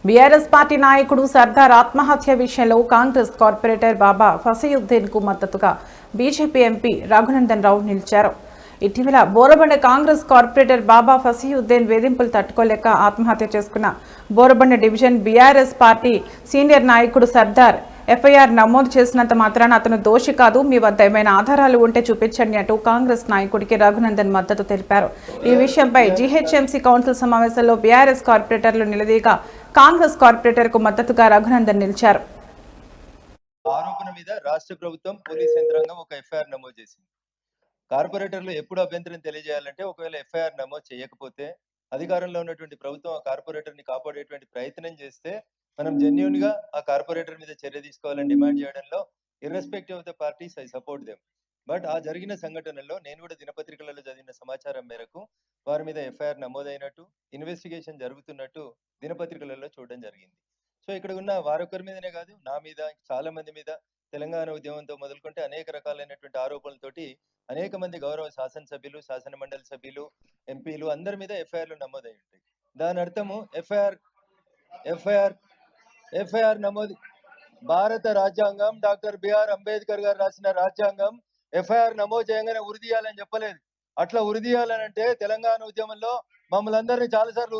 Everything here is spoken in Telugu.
బీఆర్ఎస్ పార్టీ నాయకుడు సర్దార్ ఆత్మహత్య విషయంలో కాంగ్రెస్ కార్పొరేటర్ బాబా ఫసీయుద్దీన్ కు మద్దతుగా బీజేపీ ఎంపీ రఘునందన్ రావు నిలిచారు. ఇటీవల బోరబండ కాంగ్రెస్ కార్పొరేటర్ బాబా ఫసీయుద్దీన్ వేధింపులు తట్టుకోలేక ఆత్మహత్య చేసుకున్న Borabanda division BRS party senior నాయకుడు సర్దార్ ఎఫ్ఐఆర్ నమోదు చేసినంత మాత్రాన అతను దోషి కాదు, మీ వద్ద ఏమైనా ఆధారాలు ఉంటే చూపించండి అంటూ కాంగ్రెస్ నాయకుడికి రఘునందన్ మద్దతు తెలిపారు. ఈ విషయంపై జీహెచ్ఎంసీ కౌన్సిల్ సమావేశంలో బీఆర్ఎస్ కార్పొరేటర్లు నిలదీగా కాంగ్రెస్ కార్పొరేటర్ కు మద్దతుగా రఘునందన్ నిలిచారు. ఆరోపణ మీద రాష్ట్ర ప్రభుత్వం పోలీస్ యంత్రాంగం ఒక ఎఫ్ఐఆర్ నమోదు చేసింది. కార్పొరేటర్లు ఎప్పుడు అభ్యంతరం తెలియజేయాలంటే ఒకవేళ ఎఫ్ఐఆర్ నమోదు చేయకపోతే అధికారంలో ఉన్నటువంటి ప్రభుత్వం ఆ కార్పొరేటర్ ని కాపాడేటువంటి ప్రయత్నం చేస్తే మనం జెన్యూన్ గా ఆ కార్పొరేటర్ మీద చర్య తీసుకోవాలని డిమాండ్ చేయడంలో irrespective of the parties I support them. But ఆ జరిగిన సంఘటనలో నేను కూడా దినపత్రికలలో చదివిన సమాచారం మేరకు వారి మీద ఎఫ్ఐఆర్ నమోదైనట్టు ఇన్వెస్టిగేషన్ జరుగుతున్నట్టు దినపత్రికలలో చూడడం జరిగింది. సో ఇక్కడ ఉన్న వారొకరి మీదనే కాదు, నా మీద చాలా మంది మీద తెలంగాణ ఉద్యమంతో మొదలుకుంటే అనేక రకాలైనటువంటి ఆరోపణలతోటి అనేక మంది గౌరవ శాసనసభ్యులు, శాసన మండలి సభ్యులు, ఎంపీలు అందరి మీద ఎఫ్ఐఆర్లు నమోదై ఉంటాయి. దాని అర్థము ఎఫ్ఐఆర్ నమోదు భారత రాజ్యాంగం డాక్టర్ బిఆర్ అంబేద్కర్ గారు రాసిన రాజ్యాంగం ఎఫ్ఐఆర్ నమోదు చేయగానే ఉరిదీయాలని చెప్పలేదు. అట్లా ఉరిదీయాలనంటే తెలంగాణ ఉద్యమంలో మమ్మల్ని అందరినీ చాలాసార్లు